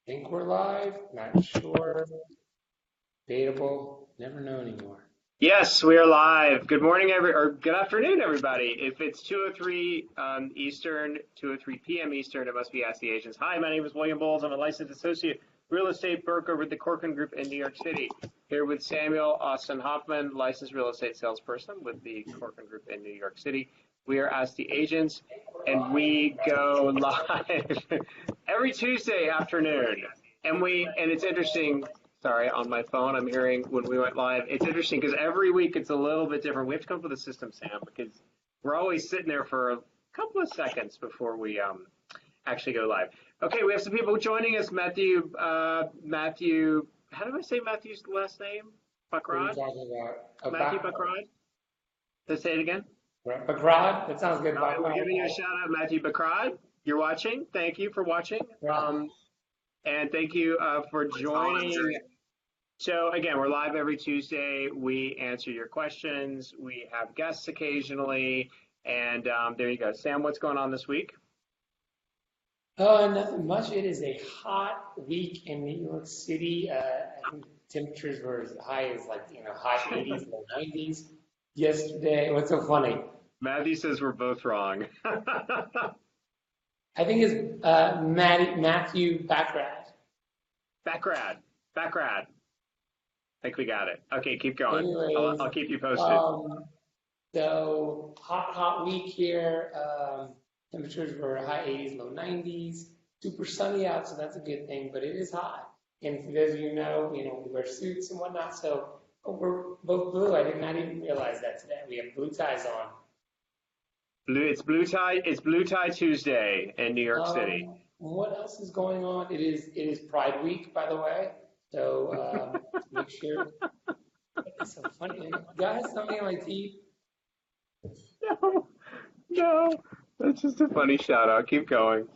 Think we're live, not sure, debatable, never know anymore. Yes, we are live. Good morning, or good afternoon, everybody. If it's 2:03 Eastern, 2:03 p.m. Eastern, it must be Ask the Agents. Hi, my name is William Bowles. I'm a licensed associate real estate broker with the Corcoran Group in New York City. Here with Samuel Austin Hoffman, licensed real estate salesperson with the Corcoran Group in New York City. We are Ask the Agents, and we go live every Tuesday afternoon. And it's interesting. Sorry, on my phone, I'm hearing when we went live. It's interesting because every week it's a little bit different. We have to come up with a system, Sam, because we're always sitting there for a couple of seconds before we actually go live. Okay, we have some people joining us. Matthew, how do I say Matthew's last name? What are you Bakrad? talking about? Oh, Matthew Bakrad? Let's say it again. Bakrad? That sounds good. All right, we're Bakrad. giving you a shout out, Matthew Bakrad. You're watching. Thank you for watching. And thank you for joining. So again, we're live every Tuesday. We answer your questions. We have guests occasionally. And there you go. Sam, what's going on this week? Nothing much. It is a hot week in New York City. I think temperatures were as high as high 80s, low 90s yesterday. What's so funny? Matthew says we're both wrong. I think it's Matthew Bakrad. Bakrad. I think we got it. Okay, keep going. Anyways, I'll keep you posted. So hot week here. Temperatures were high 80s, low 90s. Super sunny out, so that's a good thing. But it is hot, and for those of you know, we wear suits and whatnot. So we're both blue. I did not even realize that today. We have blue ties on. It's blue tie Tuesday in New York City. What else is going on? It is Pride Week, by the way. So make sure. It's so funny. Guys, something on my teeth. No, that's just a funny shout out. Keep going.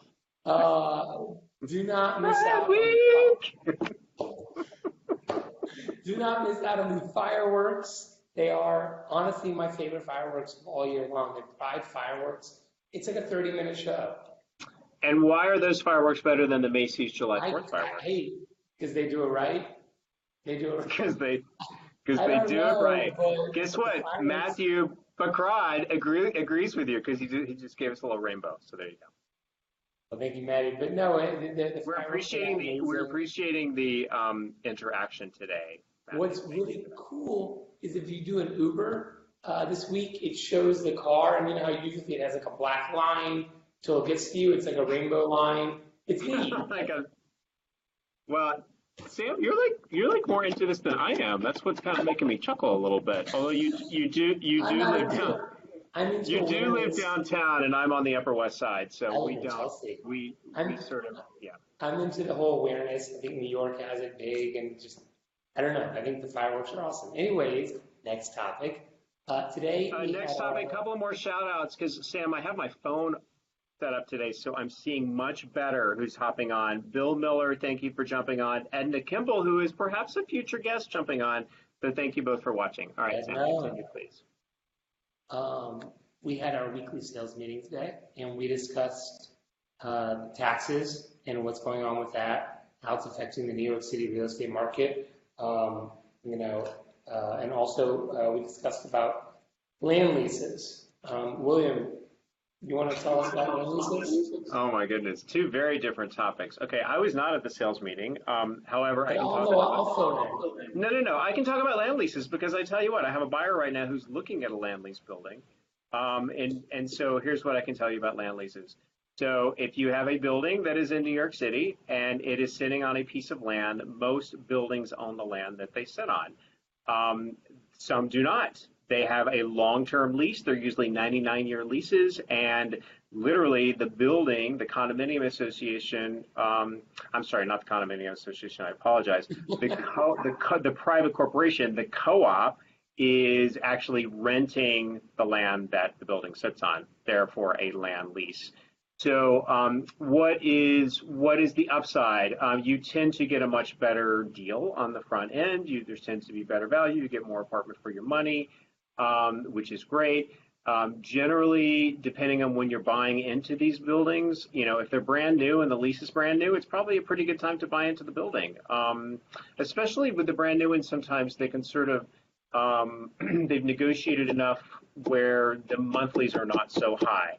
Do not miss out. Do not miss out on the fireworks. They are honestly my favorite fireworks all year long. They're Pride fireworks. It's like a 30-minute show. And why are those fireworks better than the Macy's July 4th fireworks? I hate because they do it right. They do it right. Because they do it right. Guess what? Matthew Bakrad agrees with you because he just gave us a little rainbow. So there you go. Well, thank you, Maddie. But no, we're appreciating the interaction today. Matthew. What's really cool is if you do an Uber this week, it shows the car, and you know how usually it has like a black line till it gets to you. It's like a rainbow line. It's neat. Well, Sam, you're like more into this than I am. That's what's kind of making me chuckle a little bit. Although you do live down. You do live downtown, and I'm on the Upper West Side, so we don't. We sort of, yeah. I'm into the whole awareness. I think New York has it big, and just I don't know. I think the fireworks are awesome. Anyways, next topic. Today. Next topic. A couple more shout outs because Sam, I have my phone set up today, so I'm seeing much better who's hopping on. Bill Miller, thank you for jumping on. Edna Kimball, who is perhaps a future guest, jumping on. So thank you both for watching. All right, Sam, continue, please. We had our weekly sales meeting today, and we discussed taxes and what's going on with that, how it's affecting the New York City real estate market, and also we discussed about land leases. William, you want to tell us about land leases? Oh my goodness, two very different topics. Okay, I was not at the sales meeting. However, I can talk about. No. I can talk about land leases because I tell you what, I have a buyer right now who's looking at a land lease building, and so here's what I can tell you about land leases. So if you have a building that is in New York City and it is sitting on a piece of land, most buildings own the land that they sit on. Some do not. They have a long-term lease. They're usually 99-year leases, and literally the building, the condominium association, I'm sorry, not the condominium association, I apologize. The private corporation, the co-op, is actually renting the land that the building sits on, therefore a land lease. So what is the upside? You tend to get a much better deal on the front end. There tends to be better value. You get more apartment for your money, which is great. Generally, depending on when you're buying into these buildings, if they're brand new and the lease is brand new, it's probably a pretty good time to buy into the building. Especially with the brand new ones, sometimes they can sort of, they've negotiated enough where the monthlies are not so high.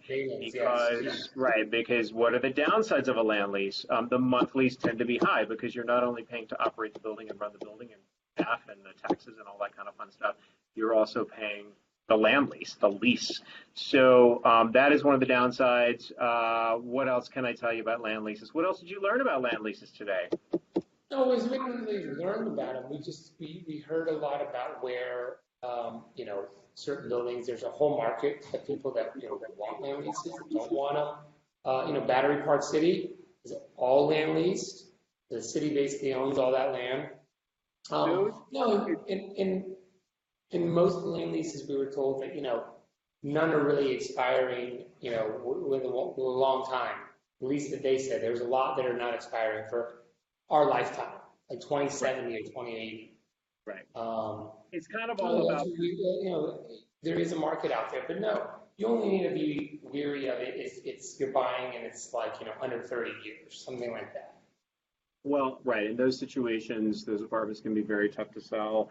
Because what are the downsides of a land lease? The monthlies tend to be high because you're not only paying to operate the building and run the building and staff and the taxes and all that kind of fun stuff, you're also paying the land lease, the lease. So that is one of the downsides. What else can I tell you about land leases? What else did you learn about land leases today? No, we didn't really learn about them. We heard a lot about where, certain buildings, there's a whole market of people that, that want land leases, don't want them. Battery Park City is all land leased. The city basically owns all that land. No, in most land leases, we were told that, none are really expiring, with a long time. At least that they said. There's a lot that are not expiring for our lifetime, like 2070 or 2080. Right. It's kind of all about, there is a market out there, but no, you only need to be weary of it if you're buying and it's like, under 30 years, something like that. Well, right. In those situations, those apartments can be very tough to sell.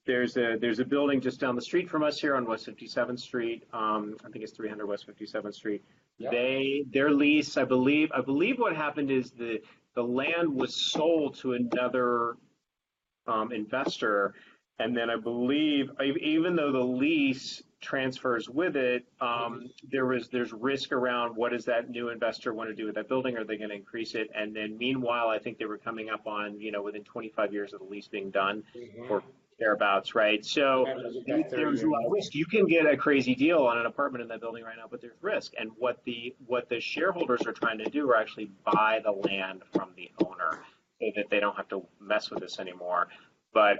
There's a building just down the street from us here on West 57th Street. I think it's 300 West 57th Street. Yep. Their lease, I believe what happened is the land was sold to another investor, and then I believe even though the lease transfers with it, there's risk around what does that new investor want to do with that building? Are they going to increase it? And then meanwhile, I think they were coming up on, within 25 years of the lease being done or thereabouts, right? So there's a lot of risk. You can get a crazy deal on an apartment in that building right now, but there's risk. And what the shareholders are trying to do are actually buy the land from the owner so that they don't have to mess with this anymore. But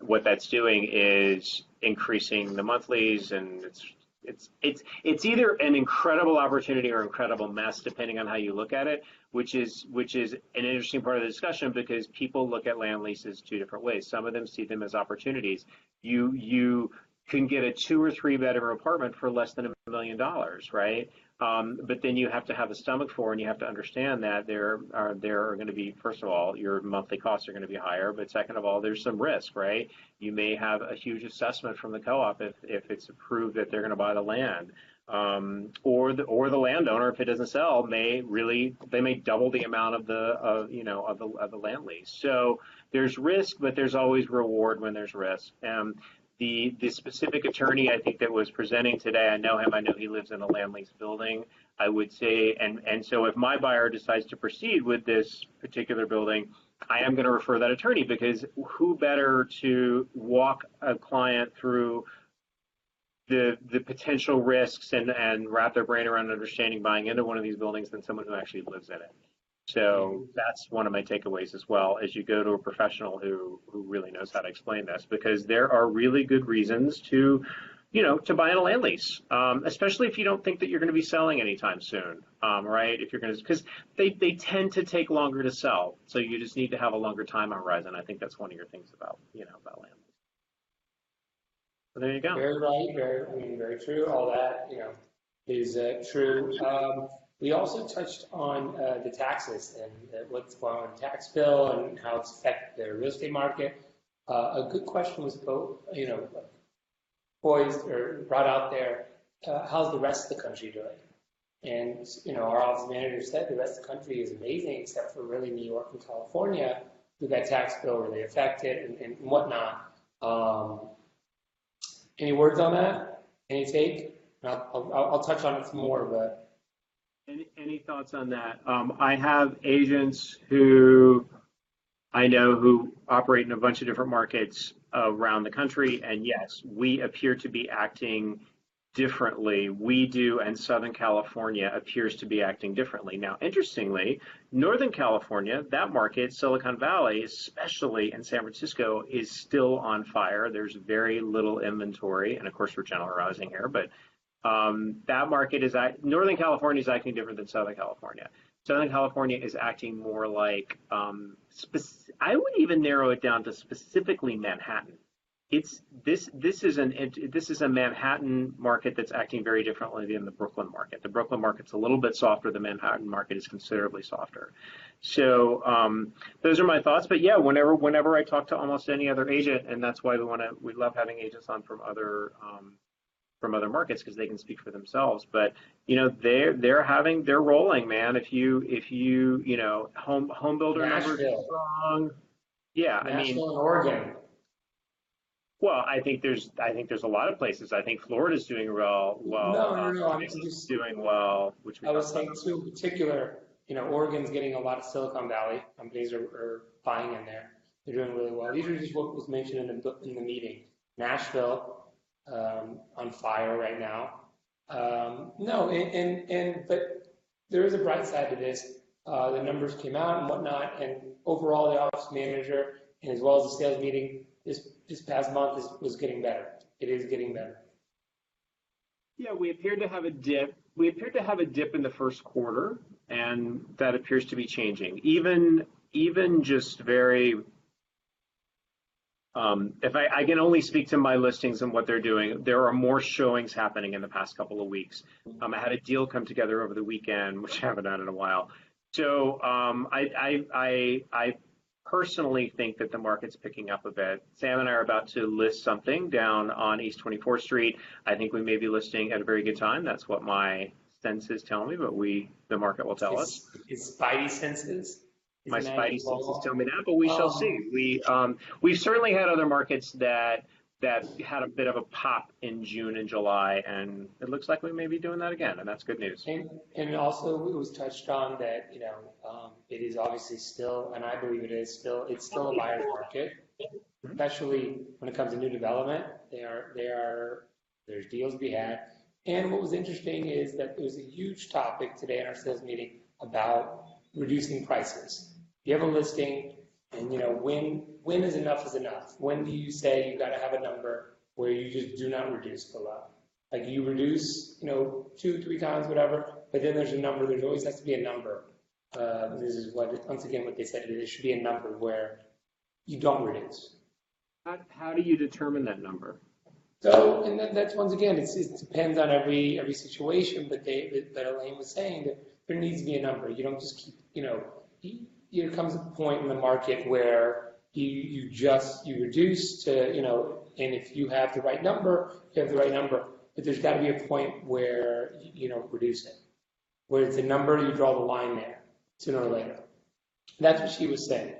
what that's doing is increasing the monthlies, and it's either an incredible opportunity or incredible mess, depending on how you look at it, which is an interesting part of the discussion because people look at land leases two different ways. Some of them see them as opportunities. You can get a 2 or 3 bedroom apartment for less than $1 million, right? But then you have to have a stomach for, and you have to understand that there are going to be, first of all, your monthly costs are going to be higher, but second of all, there's some risk, right? You may have a huge assessment from the co-op if it's approved that they're going to buy the land, or the landowner, if it doesn't sell, they may double the amount of the land lease. So there's risk, but there's always reward when there's risk. The specific attorney I think that was presenting today, I know him, I know he lives in a land lease building. I would say, and so if my buyer decides to proceed with this particular building, I am going to refer that attorney because who better to walk a client through the potential risks and wrap their brain around understanding buying into one of these buildings than someone who actually lives in it. So that's one of my takeaways as well, as you go to a professional who really knows how to explain this, because there are really good reasons to buy in a land lease, especially if you don't think that you're going to be selling anytime soon, right? If you're going to, because they tend to take longer to sell, so you just need to have a longer time horizon. I think that's one of your things about land lease. So there you go. Very right, very true. All that is true. We also touched on the taxes and what's going on with the tax bill and how it's affected the real estate market. A good question was poised or brought out there. How's the rest of the country doing? And our office manager said the rest of the country is amazing, except for really New York and California, who got tax bill really affected and whatnot. Any words on that? Any take? I'll touch on it some more, but. Any thoughts on that? I have agents who I know who operate in a bunch of different markets around the country, and yes, we appear to be acting differently. We do, and Southern California appears to be acting differently. Now, interestingly, Northern California, that market, Silicon Valley, especially in San Francisco, is still on fire. There's very little inventory, and of course, we're generalizing here, but that market Northern California is acting different than Southern California. Southern California is acting more like, I would even narrow it down to specifically Manhattan. this is a Manhattan market that's acting very differently than the Brooklyn market. The Brooklyn market's a little bit softer. The Manhattan market is considerably softer. So those are my thoughts. But yeah, whenever I talk to almost any other agent, and that's why we love having agents on from other markets because they can speak for themselves. But they're rolling, man. If you home builder numbers are strong. Yeah, Nashville, I mean, and Oregon. Well, I think there's a lot of places. I think Florida's doing well. No. I'm just doing well. Which I was saying too, in particular, Oregon's getting a lot of Silicon Valley companies are buying in there. They're doing really well. These are just what was mentioned in the meeting. Nashville, on fire right now. But there is a bright side to this. The numbers came out and whatnot, and overall the office manager and as well as the sales meeting this past month was getting better. It is getting better. Yeah, we appeared to have a dip. We appeared to have a dip in the first quarter, and that appears to be changing. Even just very. If I can only speak to my listings and what they're doing, there are more showings happening in the past couple of weeks. I had a deal come together over the weekend, which I haven't done in a while. So I personally think that the market's picking up a bit. Sam and I are about to list something down on East 24th Street. I think we may be listing at a very good time. That's what my senses tell me, but the market will tell us. It's spidey senses. My spidey senses tell me that, but we shall see. We've certainly had other markets that had a bit of a pop in June and July, and it looks like we may be doing that again, and that's good news. And also it was touched on that it is obviously still, and I believe it's still a buyer's market, especially when it comes to new development. There's deals to be had. And what was interesting is that there was a huge topic today in our sales meeting about reducing prices. You have a listing, and when is enough is enough? When do you say you got to have a number where you just do not reduce below? Like you reduce, 2-3 times, whatever, but then there's a number. There always has to be a number. This is once again what they said. There should be a number where you don't reduce. How do you determine that number? So, and that's once again, it depends on every situation. But Elaine was saying that there needs to be a number. You don't just keep, there comes a point in the market where you reduce to, and if you have the right number, you have the right number. But there's got to be a point where you don't reduce it, where it's a number, you draw the line there sooner or later. That's what she was saying.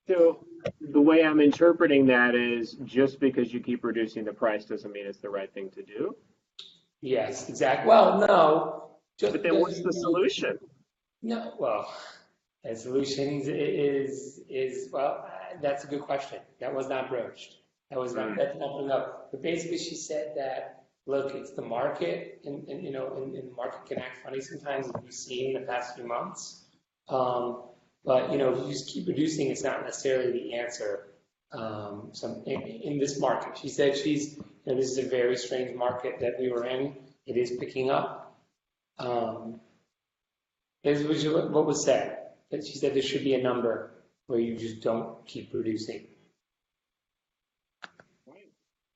So the way I'm interpreting that is just because you keep reducing the price doesn't mean it's the right thing to do. Yes, exactly. Well, no. But then what's the solution? No, well, the solution is that's a good question. That was not broached. That's not brought up. But basically, she said that look, it's the market, and the market can act funny sometimes, as we've seen in the past few months. But if you just keep reducing, it's not necessarily the answer. In this market, she said this is a very strange market that we were in. It is picking up. Is what was said. That she said there should be a number where you just don't keep reducing. Right.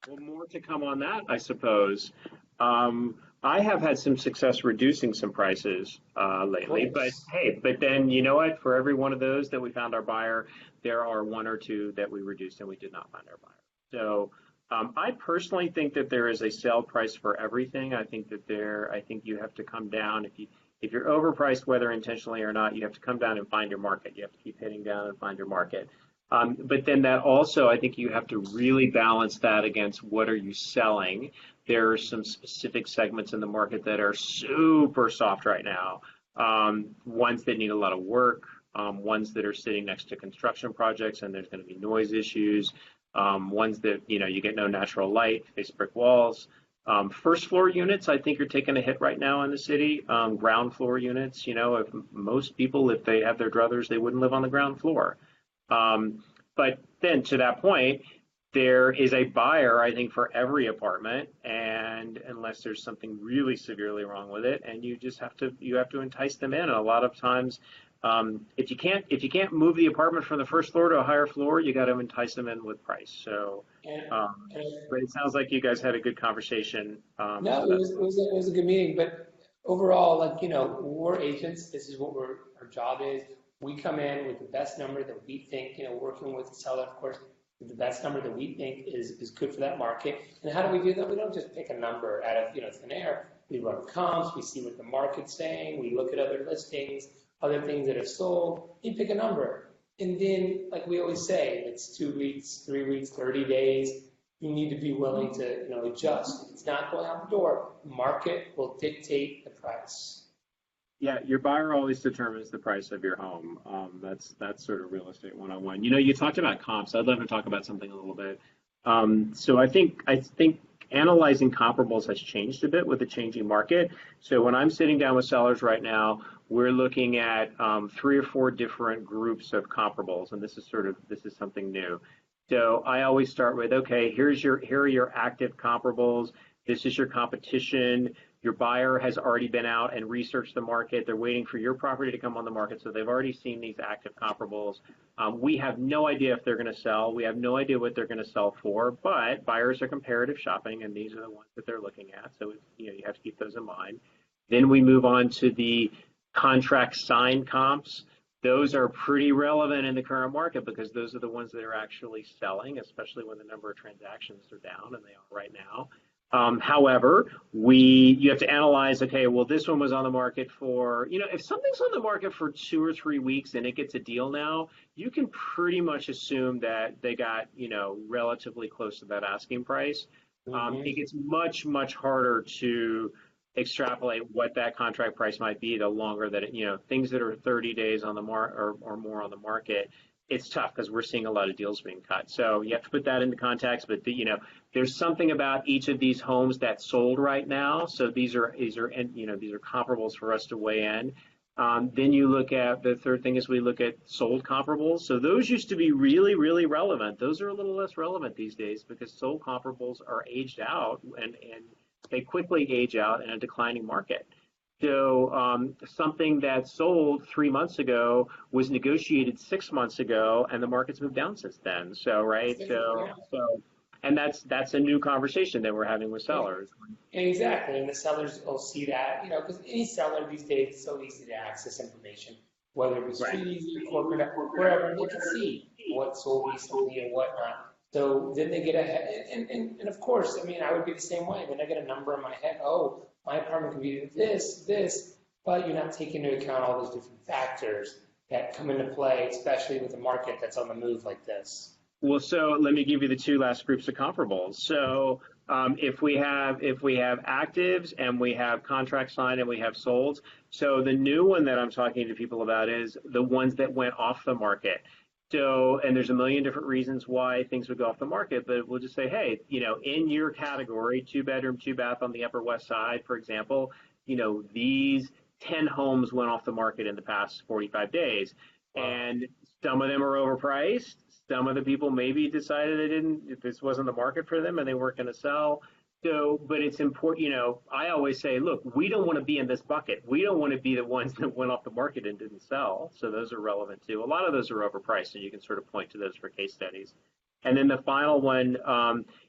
Well, more to come on that, I suppose. I have had some success reducing some prices lately, but then you know what? For every one of those that we found our buyer, there are one or two that we reduced and we did not find our buyer. So I personally think that there is a sale price for everything. I think you have to come down if you're overpriced, whether intentionally or not, you have to come down and find your market. You have to keep hitting down and find your market. But then that also, I think you have to really balance that against what are you selling. There are some specific segments in the market that are super soft right now. Ones that need a lot of work, ones that are sitting next to construction projects and there's going to be noise issues, ones that, you get no natural light, face brick walls. First floor units, I think, are taking a hit right now in the city. Ground floor units, if most people, if they have their druthers, they wouldn't live on the ground floor. But then to that point, there is a buyer, I think, for every apartment, and unless there's something really severely wrong with it, and you have to entice them in. And a lot of times, If you can't move the apartment from the first floor to a higher floor, you got to entice them in with price. So, And, and but it sounds like you guys had a good conversation. no, So that's it was a good meeting, but overall, like, we're agents. This is what our job is. We come in with the best number that we think, working with the seller, of course, with the best number that we think is good for that market. And how do we do that? We don't just pick a number out of, thin air. We run comps, we see what the market's saying, we look at other listings, other things that have sold, you pick a number. And then, like we always say, it's 2 weeks, 3 weeks, 30 days. You need to be willing to, adjust. If it's not going out the door, the market will dictate the price. Yeah, your buyer always determines the price of your home. That's sort of real estate 101. You talked about comps. I'd love to talk about something a little bit. So I think analyzing comparables has changed a bit with the changing market. So when I'm sitting down with sellers right now, we're looking at 3 or 4 different groups of comparables, and this is something new. So I always start with, okay, here are your active comparables. This is your competition. Your buyer has already been out and researched the market. They're waiting for your property to come on the market, so they've already seen these active comparables. We have no idea if they're going to sell. We have no idea what they're going to sell for, but buyers are comparative shopping, and these are the ones that they're looking at. So you have to keep those in mind. Then we move on to the contract signed comps. Those are pretty relevant in the current market because those are the ones that are actually selling, especially when the number of transactions are down, and they are right now. However, you have to analyze, okay, well, this one was on the market for, if something's on the market for 2 or 3 weeks and it gets a deal now, you can pretty much assume that they got, relatively close to that asking price. It gets much, much harder to extrapolate what that contract price might be the longer that things that are 30 days on the or more on the market. It's tough because we're seeing a lot of deals being cut. So you have to put that into context, but there's something about each of these homes that sold right now. So these are comparables for us to weigh in. Then you look at the third thing is we look at sold comparables. So those used to be really, really relevant. Those are a little less relevant these days because sold comparables are aged out and they quickly age out in a declining market. So something that sold 3 months ago was negotiated 6 months ago, and the market's moved down since then. So right, and that's a new conversation that we're having with sellers. Exactly, and the sellers will see that, because any seller these days is so easy to access information, whether it be street easy, corporate, wherever, they can see what sold recently and whatnot. So then they get ahead, and of course, I would be the same way. Then I get a number in my head. Oh, my apartment could be this, but you're not taking into account all those different factors that come into play, especially with a market that's on the move like this. Well, so let me give you the 2 last groups of comparables. So if we have actives and we have contracts signed and we have solds, so the new one that I'm talking to people about is the ones that went off the market. So, and there's a million different reasons why things would go off the market, but we'll just say, hey, in your category, 2-bedroom, 2-bath on the Upper West Side, for example, these 10 homes went off the market in the past 45 days. Wow. And some of them are overpriced. Some of the people maybe decided this wasn't the market for them and they weren't going to sell. So, but it's important, I always say, look, we don't want to be in this bucket. We don't want to be the ones that went off the market and didn't sell. So those are relevant too. A lot of those are overpriced, and you can sort of point to those for case studies. And then the final one,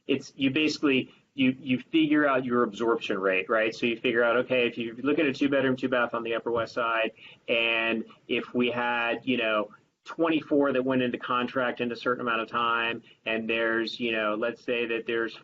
it's you basically, you figure out your absorption rate, right? So you figure out, okay, if you look at a 2-bedroom, 2-bath on the Upper West Side, and if we had, 24 that went into contract in a certain amount of time, and there's, let's say that there's,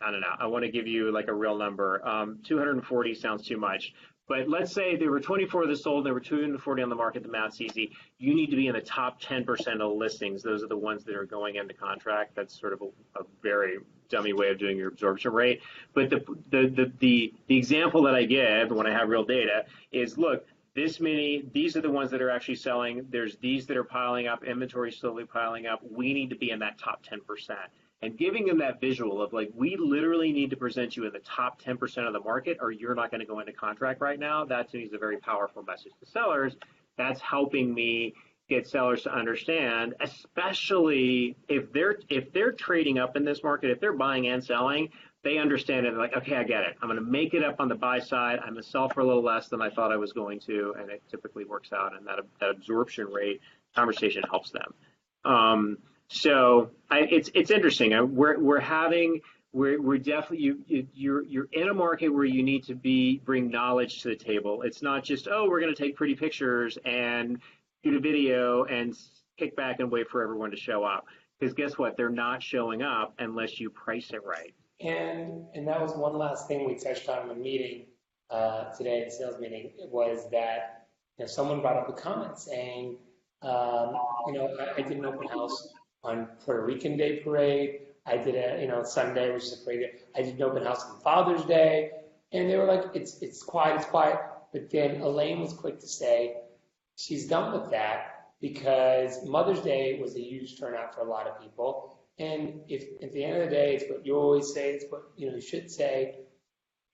I don't know, I want to give you like a real number. 240 sounds too much. But let's say there were 24 that sold, there were 240 on the market, the math's easy. You need to be in the top 10% of listings. Those are the ones that are going into contract. That's sort of a very dummy way of doing your absorption rate. But the example that I give when I have real data is, look, these are the ones that are actually selling. There's these that are piling up, inventory slowly piling up. We need to be in that top 10%. And giving them that visual of like, we literally need to present you in the top 10% of the market or you're not going to go into contract right now. That to me is a very powerful message to sellers. That's helping me get sellers to understand, especially if they're trading up in this market, if they're buying and selling, they understand it. They're like, okay, I get it. I'm going to make it up on the buy side. I'm going to sell for a little less than I thought I was going to, and it typically works out. And that absorption rate conversation helps them. It's interesting. We're definitely you're in a market where you need to bring knowledge to the table. It's not just, oh, we're going to take pretty pictures and shoot a video and kick back and wait for everyone to show up. Because guess what? They're not showing up unless you price it right. And that was one last thing we touched on in the meeting today, the sales meeting, was that someone brought up a comment saying, I did an open house on Puerto Rican Day Parade. I did a Sunday, which is a parade. I did an open house on Father's Day, and they were like, it's quiet. But then Elaine was quick to say she's done with that because Mother's Day was a huge turnout for a lot of people. And if at the end of the day, it's what you always say, it's what you should say.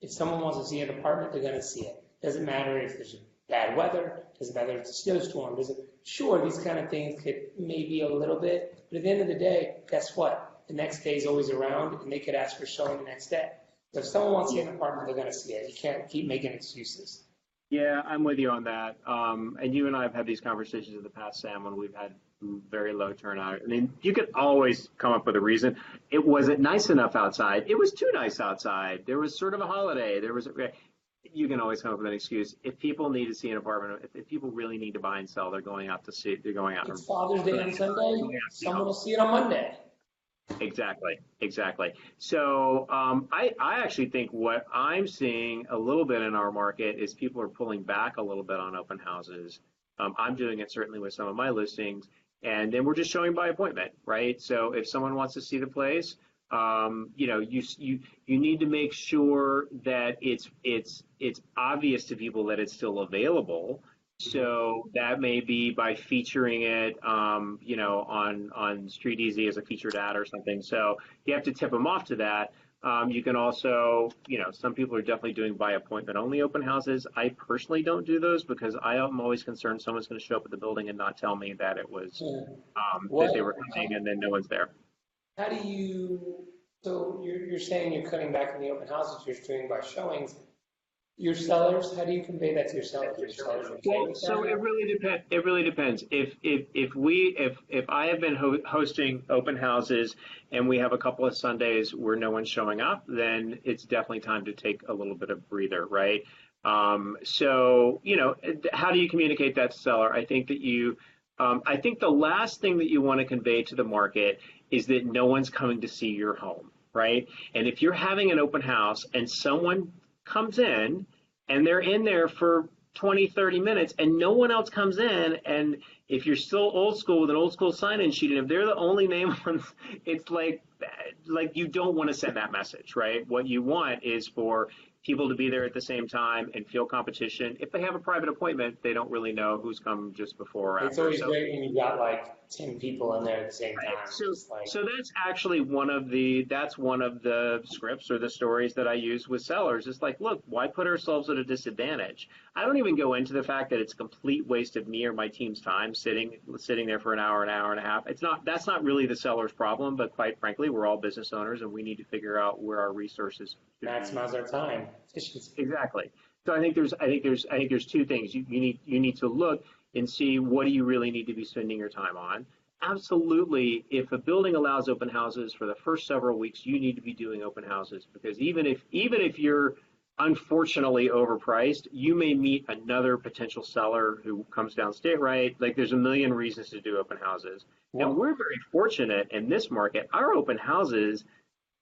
If someone wants to see an apartment, they're going to see it. Doesn't matter if there's bad weather, doesn't matter if it's a snowstorm. Sure, these kind of things could maybe a little bit, but at the end of the day, guess what? The next day is always around, and they could ask for showing the next day. So if someone wants to see an apartment, they're going to see it. You can't keep making excuses. Yeah, I'm with you on that. And you and I have had these conversations in the past, Sam, when we've had very low turnout. I mean, you could always come up with a reason. It wasn't nice enough outside. It was too nice outside. There was sort of a holiday. You can always come up with an excuse. If people need to see an apartment, if people really need to buy and sell, they're going out to see it. They're going out. It's Father's Day on Sunday. Someone will see it on Monday. Exactly. So I actually think what I'm seeing a little bit in our market is people are pulling back a little bit on open houses. I'm doing it certainly with some of my listings, and then we're just showing by appointment, right? So if someone wants to see the place, you need to make sure that it's obvious to people that it's still available. So that may be by featuring it, on Street Easy as a featured ad or something. So you have to tip them off to that. You can also, some people are definitely doing by appointment only open houses. I personally don't do those because I'm always concerned someone's going to show up at the building and not tell me that it was, that they were coming and then no one's there. How do so you're saying you're cutting back on the open houses, you're doing by showings. Your sellers, how do you convey that to your sellers? So it really depends. If I have been hosting open houses and we have a couple of Sundays where no one's showing up, then it's definitely time to take a little bit of breather, right? So how do you communicate that to seller? I think that I think the last thing that you want to convey to the market is that no one's coming to see your home, right? And if you're having an open house and someone comes in and they're in there for 20, 30 minutes and no one else comes in, and if you're still old school with an old school sign-in sheet, and if they're the only name on, it's like you don't want to send that message, right? What you want is for people to be there at the same time and feel competition. If they have a private appointment, they don't really know who's come just before or after. It's always great when you've got like 10 people in there at the same time. So that's actually one of the scripts or the stories that I use with sellers. It's like, look, why put ourselves at a disadvantage? I don't even go into the fact that it's a complete waste of me or my team's time sitting there for an hour and a half. That's not really the seller's problem, but quite frankly, we're all business owners and we need to figure out where our resources maximize our time. Exactly. So I think there's two things. You need to look and see what do you really need to be spending your time on. Absolutely, if a building allows open houses for the first several weeks, you need to be doing open houses, because even if you're unfortunately overpriced, you may meet another potential seller who comes downstate, right? Like there's a million reasons to do open houses. Well, and we're very fortunate in this market. Our open houses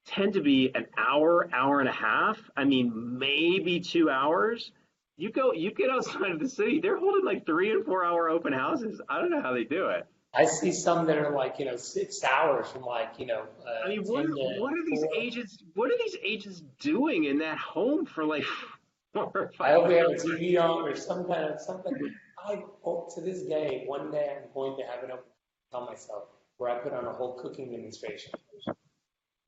tend to be an hour and a half. I mean, maybe 2 hours. You get outside of the city, they're holding like 3 and 4 hour open houses. I don't know how they do it. I see some that are like 6 hours from like I mean, what are these agents doing in that home for like 4 or 5 I hope we have a hours? TV on or some kind of something. I hope to this day, one day I'm going to have an open tell myself where I put on a whole cooking demonstration.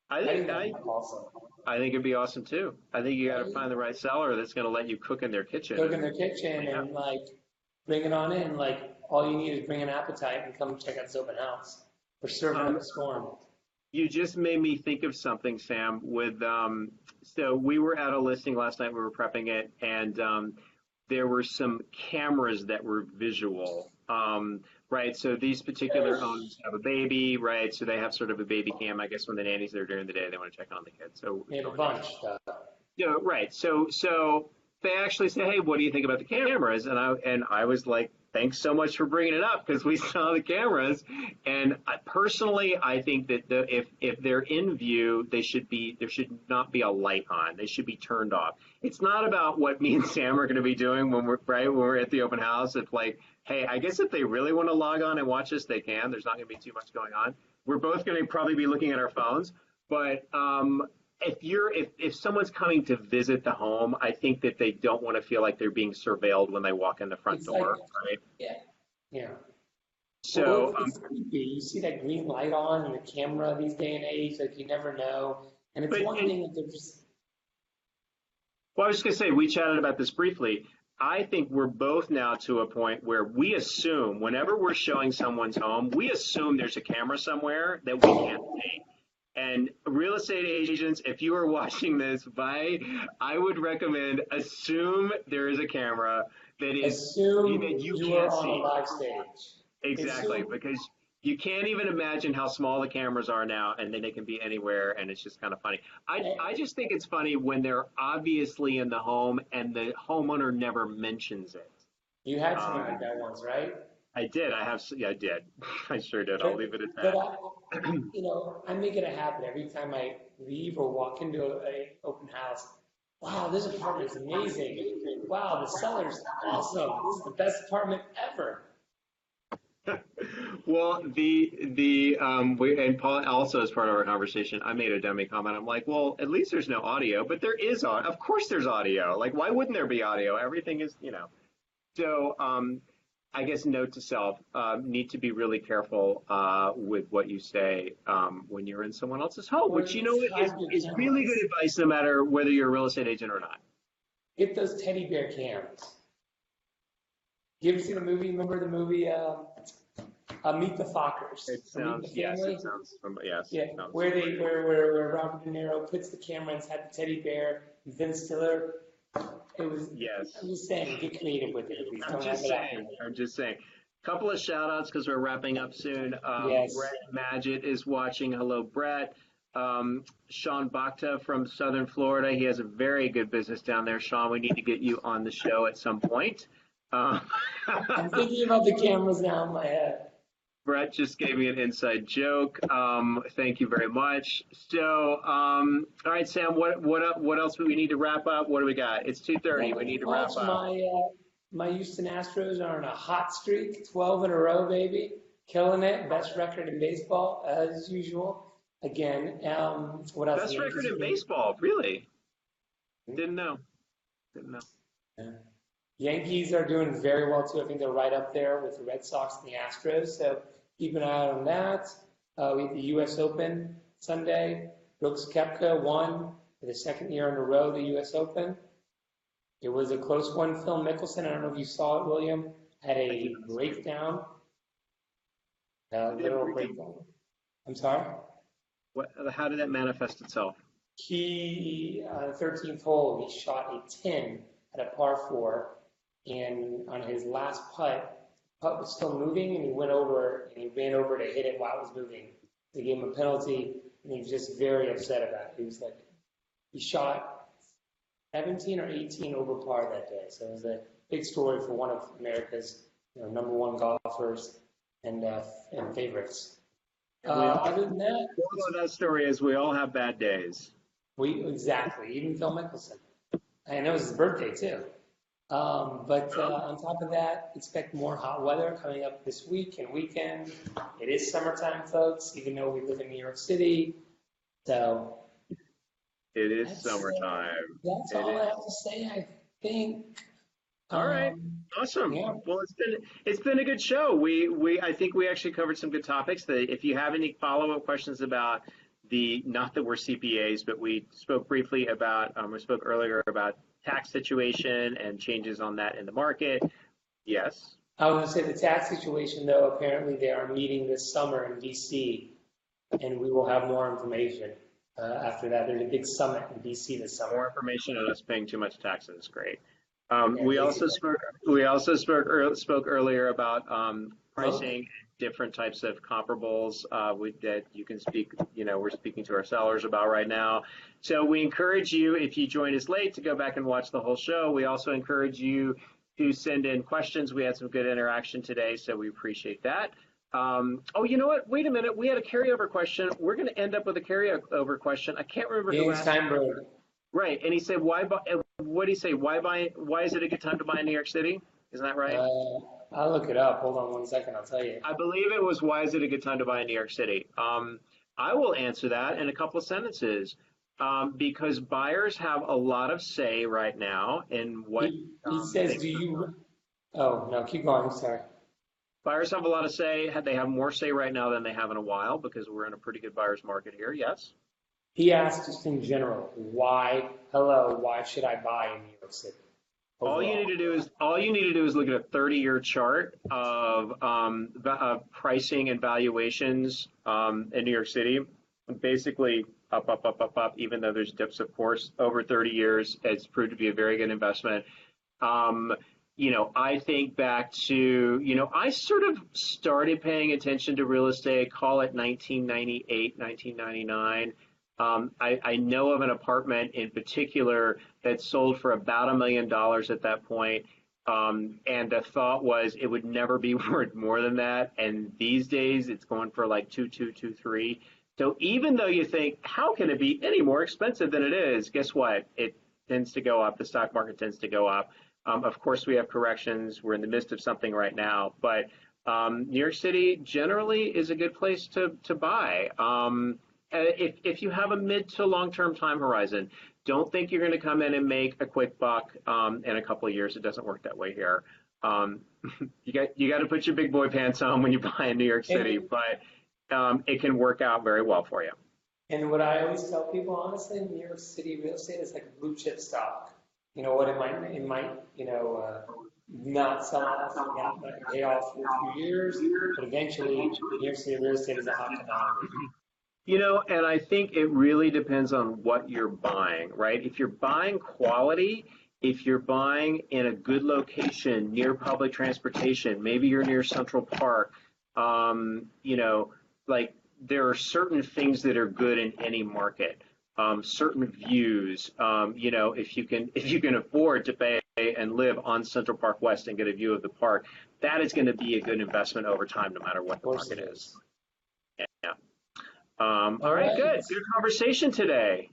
I think it'd be awesome too. I think you got to find the right seller that's going to let you cook in their kitchen. Cook in their kitchen and like bring it on in. Like all you need is bring an appetite and come check out this open house. We're serving up a storm. You just made me think of something, Sam, with, so we were at a listing last night, we were prepping it, and there were some cameras that were visual, right? So these particular owners have a baby, right? So they have sort of a baby cam. I guess when the nanny's there during the day, they want to check on the kids. So We have a bunch. yeah, right. So they actually say, "Hey, what do you think about the cameras?" And I was like, "Thanks so much for bringing it up because we saw the cameras." And personally, I think that if they're in view, there should not be a light on. They should be turned off. It's not about what me and Sam are going to be doing when we're at the open house. It's like, hey, I guess if they really want to log on and watch us, they can. There's not going to be too much going on. We're both going to probably be looking at our phones, but if someone's coming to visit the home, I think that they don't want to feel like they're being surveilled when they walk in the front door, right? Yeah. So it's creepy. You see that green light on and the camera these day and age, like you never know. And it's one thing that they're just. Well, I was just gonna say we chatted about this briefly. I think we're both now to a point where we assume whenever we're showing someone's home, we assume there's a camera somewhere that we can't see. And real estate agents, if you are watching this, I would recommend assume there is a camera that you can't are see. on a live stage. Exactly, because you can't even imagine how small the cameras are now, and then they can be anywhere, and it's just kind of funny. I just think it's funny when they're obviously in the home and the homeowner never mentions it. You had some like that once, right? I did. I did. I sure did. I'll leave it at that. But I make it a habit every time I leave or walk into an open house. Wow, this apartment is amazing. Wow, the seller's awesome. This is the best apartment ever. Well, and Paul also as part of our conversation, I made a dummy comment. I'm like, well, at least there's no audio, but there is audio. Of course there's audio. Like, why wouldn't there be audio? Everything is, So, I guess note to self, need to be really careful with what you say when you're in someone else's home, which is really good advice no matter whether you're a real estate agent or not. Get those teddy bear cams. You ever seen the movie? Remember the movie Meet the Fockers? It sounds, yes, yes. Yeah, where Robert De Niro puts the camera inside the teddy bear, and Vince Stiller. It was. Yes. I'm just saying, get creative with it. I'm just saying. Couple of shout outs because we're wrapping up soon. Yes. Brett Magid is watching. Hello, Brett. Sean Bakhta from Southern Florida. He has a very good business down there. Sean, we need to get you on the show at some point. I'm thinking about the cameras now in my head. Brett just gave me an inside joke. Thank you very much. So, all right, Sam, what else do we need to wrap up? What do we got? It's 2:30. We need to wrap up. My Houston Astros are on a hot streak, 12 in a row, baby. Killing it. Best record in baseball, as usual. Again, what else? Best record in baseball, really? Didn't know. Yeah. Yankees are doing very well, too. I think they're right up there with the Red Sox and the Astros. So keep an eye out on that. We have the U.S. Open Sunday. Brooks Koepka won for the second year in a row the U.S. Open. It was a close one. Phil Mickelson, I don't know if you saw it, William, had a breakdown. Literal breakdown. I'm sorry? How did that manifest itself? He, on the 13th hole, he shot a 10 at a par 4. And on his last putt, the putt was still moving, and he went over and he ran over to hit it while it was moving. They gave him a penalty, and he was just very upset about it. He was like, he shot 17 or 18 over par that day. So it was a big story for one of America's number one golfers and favorites. Other than that, that story is we all have bad days. Exactly, even Phil Mickelson. I know it's his birthday too. But on top of that, expect more hot weather coming up this week and weekend. It is summertime, folks, even though we live in New York City. So it is summertime. That's all I have to say, I think. All right. Awesome. Yeah. Well, it's been a good show. I think we actually covered some good topics. If you have any follow-up questions about not that we're CPAs, but we spoke briefly about, we spoke earlier about tax situation and changes on that in the market. Yes, I was going to say the tax situation, though, apparently they are meeting this summer in DC, and we will have more information after that. There's a big summit in DC this summer. More information on us paying too much taxes. Great. Yeah, we also spoke earlier about pricing, different types of comparables that you can speak. We're speaking to our sellers about right now. So we encourage you, if you joined us late, to go back and watch the whole show. We also encourage you to send in questions. We had some good interaction today, so we appreciate that. Oh, you know what? Wait a minute. We had a carryover question. We're going to end up with a carryover question. I can't remember who asked. Steinberg. Right, and he said, "Why buy?" What did he say? Why buy? Why is it a good time to buy in New York City? Isn't that right? I'll look it up. Hold on 1 second. I'll tell you. I believe it was, "Why is it a good time to buy in New York City?" I will answer that in a couple of sentences. Because buyers have a lot of say right now in what he says. Oh no, keep going. Sorry. Buyers have a lot of say. They have more say right now than they have in a while because we're in a pretty good buyer's market here. Yes. He asked just in general, why should I buy in New York City? Overall. All you need to do is look at a 30-year chart of pricing and valuations in New York City. Basically, up, even though there's dips, of course, over 30 years, it's proved to be a very good investment. I think back to, I sort of started paying attention to real estate, call it 1998, 1999. I know of an apartment in particular that sold for about $1 million at that point. And the thought was it would never be worth more than that. And these days it's going for like 2.3. So even though you think, how can it be any more expensive than it is? Guess what? It tends to go up. The stock market tends to go up. Of course, we have corrections. We're in the midst of something right now. But New York City generally is a good place to buy. If you have a mid to long-term time horizon, don't think you're going to come in and make a quick buck in a couple of years. It doesn't work that way here. You got to put your big boy pants on when you buy in New York City, but it can work out very well for you. And what I always tell people, honestly, New York City real estate is like a blue chip stock. You know what, it might not sell off, it might pay off for a few years, but eventually New York City real estate is a hot commodity. And I think it really depends on what you're buying, right? If you're buying quality, if you're buying in a good location near public transportation, maybe you're near Central Park, like there are certain things that are good in any market. Certain views, if you can afford to pay and live on Central Park West and get a view of the park, that is going to be a good investment over time, no matter what the market is. Yeah. All right, good conversation today.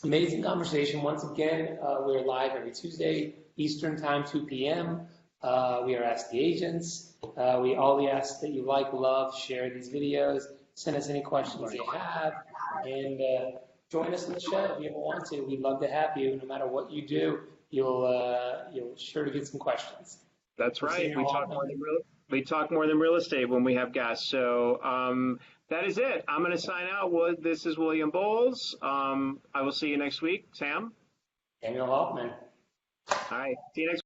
Amazing conversation. Once again, we're live every Tuesday, Eastern Time, 2 p.m. We are Ask the Agents. We ask that you like, love, share these videos, send us any questions you have, and join us on the show if you ever want to. We'd love to have you. No matter what you do, you'll sure to get some questions. That's right. We talk more than real estate when we have guests. So that is it. I'm going to sign out. This is William Bowles. I will see you next week. Sam? Daniel Hoffman. All right. See you next week.